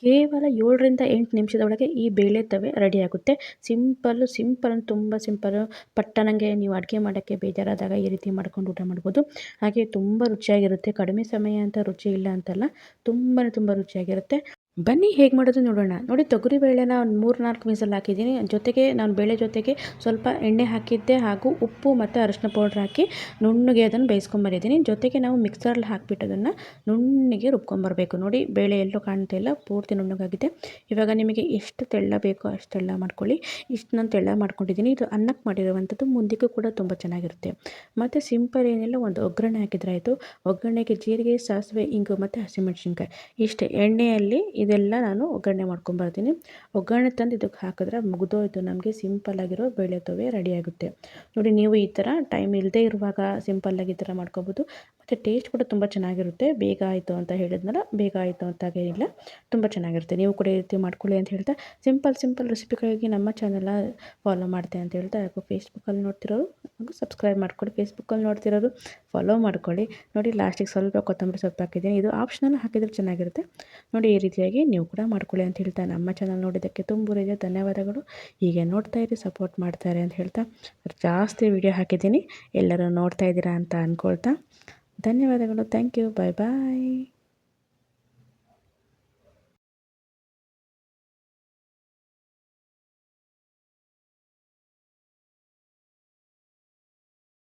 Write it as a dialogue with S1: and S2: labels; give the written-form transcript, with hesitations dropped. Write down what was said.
S1: ಕೇವಲ 7ರಿಂದ 8 ನಿಮಿಷದೊಳಗೆ ಈ ಬೇಳೆ ತವೆ ರೆಡಿಯಾಗುತ್ತೆ. ಸಿಂಪಲ್ ತುಂಬ ಸಿಂಪಲ್ಲು. ಪಟ್ಟನಂಗೆ ನೀವು ಅಡುಗೆ ಮಾಡೋಕ್ಕೆ ಬೇಜಾರಾದಾಗ ಈ ರೀತಿ ಮಾಡ್ಕೊಂಡು ಊಟ ಮಾಡ್ಬೋದು. ಹಾಗೆ ತುಂಬ ರುಚಿಯಾಗಿರುತ್ತೆ. ಕಡಿಮೆ ಸಮಯ ಅಂತ ರುಚಿ ಇಲ್ಲ ಅಂತಲ್ಲ, ತುಂಬ ರುಚಿಯಾಗಿರುತ್ತೆ. ಬನ್ನಿ ಹೇಗೆ ಮಾಡೋದು ನೋಡೋಣ. ನೋಡಿ, ತೊಗರಿ ಬೇಳೆನ ಒಂದು 3-4 ವಿಸಲ್ ಹಾಕಿದ್ದೀನಿ. ಜೊತೆಗೆ ನಾನು ಬೇಳೆ ಜೊತೆಗೆ ಸ್ವಲ್ಪ ಎಣ್ಣೆ ಹಾಕಿದ್ದೆ ಹಾಗೂ ಉಪ್ಪು ಮತ್ತು ಅರಿಶಿನ ಪೌಡ್ರ್ ಹಾಕಿ ನುಣ್ಣಗೆ ಅದನ್ನು ಬೇಯಿಸ್ಕೊಂಬರಿದ್ದೀನಿ. ಜೊತೆಗೆ ನಾವು ಮಿಕ್ಸರಲ್ಲಿ ಹಾಕಿಬಿಟ್ಟು ಅದನ್ನು ನುಣ್ಣಗೆ ರುಬ್ಕೊಂಬರಬೇಕು. ನೋಡಿ, ಬೇಳೆ ಎಲ್ಲೂ ಕಾಣ್ತಾ ಇಲ್ಲ, ಪೂರ್ತಿ ನುಣ್ಣಗಾಗಿದೆ. ಇವಾಗ ನಿಮಗೆ ಎಷ್ಟು ತೆಳ್ಳ ಬೇಕೋ ಅಷ್ಟು ತೆಳ್ಳ ಮಾಡ್ಕೊಳ್ಳಿ. ಇಷ್ಟು ನಾನು ತೆಳ್ಳ ಮಾಡ್ಕೊಂಡಿದ್ದೀನಿ. ಇದು ಅನ್ನಕ್ಕೆ ಮಾಡಿರುವಂಥದ್ದು, ಮುಂದಕ್ಕೂ ಕೂಡ ತುಂಬ ಚೆನ್ನಾಗಿರುತ್ತೆ. ಮತ್ತು ಸಿಂಪಲ್ ಏನಿಲ್ಲ, ಒಂದು ಒಗ್ಗರಣೆ ಹಾಕಿದ್ರೆ ಆಯಿತು. ಒಗ್ಗರಣೆಗೆ ಜೀರಿಗೆ, ಸಾಸಿವೆ, ಇಂಗು ಮತ್ತು ಹಸಿಮೆಣಸಿನ್ಕಾಯಿ ಇಷ್ಟೇ. ಎಣ್ಣೆಯಲ್ಲಿ ಇದೆಲ್ಲ ನಾನು ಒಗ್ಗರಣೆ ಮಾಡ್ಕೊಂಬರ್ತೀನಿ. ಒಗ್ಗರಣೆ ತಂದು ಇದಕ್ಕೆ ಹಾಕಿದ್ರೆ ಮುಗಿದೋಯ್ತು, ನಮಗೆ ಸಿಂಪಲ್ಲಾಗಿರೋ ಬೇಳೆ ತವೆ ರೆಡಿಯಾಗುತ್ತೆ. ನೋಡಿ, ನೀವು ಈ ಥರ ಟೈಮ್ ಇಲ್ಲದೆ ಇರುವಾಗ ಸಿಂಪಲ್ಲಾಗಿ ಈ ಥರ ಮಾಡ್ಕೋಬೋದು. ಮತ್ತು ಟೇಸ್ಟ್ ಕೂಡ ತುಂಬ ಚೆನ್ನಾಗಿರುತ್ತೆ. ಬೇಗ ಆಯಿತು ಅಂತ ಹೇಳಿದ್ನಲ್ಲ, ಬೇಗ ಆಯಿತು ಅಂತಾಗೇನಿಲ್ಲ, ತುಂಬ ಚೆನ್ನಾಗಿರುತ್ತೆ. ನೀವು ಕೂಡ ಈ ರೀತಿ ಮಾಡ್ಕೊಳ್ಳಿ ಅಂತ ಹೇಳ್ತಾ, ಸಿಂಪಲ್ ರೆಸಿಪಿಗಳಿಗೆ ನಮ್ಮ ಚಾನಲ್ನ ಫಾಲೋ ಮಾಡ್ತೆ ಅಂತ ಹೇಳ್ತಾ, ಯಾಕೋ ಫೇಸ್ಬುಕ್ಕಲ್ಲಿ ನೋಡ್ತಿರೋರು ಹಾಗೂ ಸಬ್ಸ್ಕ್ರೈಬ್ ಮಾಡ್ಕೊಳ್ಳಿ, ಫೇಸ್ಬುಕ್ಕಲ್ಲಿ ನೋಡ್ತಿರೋರು ಫಾಲೋ ಮಾಡ್ಕೊಳ್ಳಿ. ನೋಡಿ, ಲಾಸ್ಟಿಗೆ ಸ್ವಲ್ಪ ಕೊತ್ತಂಬರಿ ಸೊಪ್ಪು ಹಾಕಿದ್ದೀನಿ. ಇದು ಆಪ್ಷನಲ್, ಹಾಕಿದರೆ ಚೆನ್ನಾಗಿರುತ್ತೆ. ನೋಡಿ, ಈ ರೀತಿಯಾಗಿ ನೀವು ಕೂಡ ಮಾಡ್ಕೊಳ್ಳಿ ಅಂತ ಹೇಳ್ತಾ, ನಮ್ಮ ಚಾನಲ್ ನೋಡಿದ್ದಕ್ಕೆ ತುಂಬ ಧನ್ಯವಾದಗಳು. ಹೀಗೆ ನೋಡ್ತಾ ಇರಿ, ಸಪೋರ್ಟ್ ಮಾಡ್ತಾರೆ ಅಂತ ಹೇಳ್ತಾ, ಜಾಸ್ತಿ ವಿಡಿಯೋ ಹಾಕಿದ್ದೀನಿ, ಎಲ್ಲರೂ ನೋಡ್ತಾ ಇದ್ದೀರಾ ಅಂತ ಅಂದ್ಕೊಳ್ತಾ ಧನ್ಯವಾದಗಳು. Thank you. ಬಾಯ್.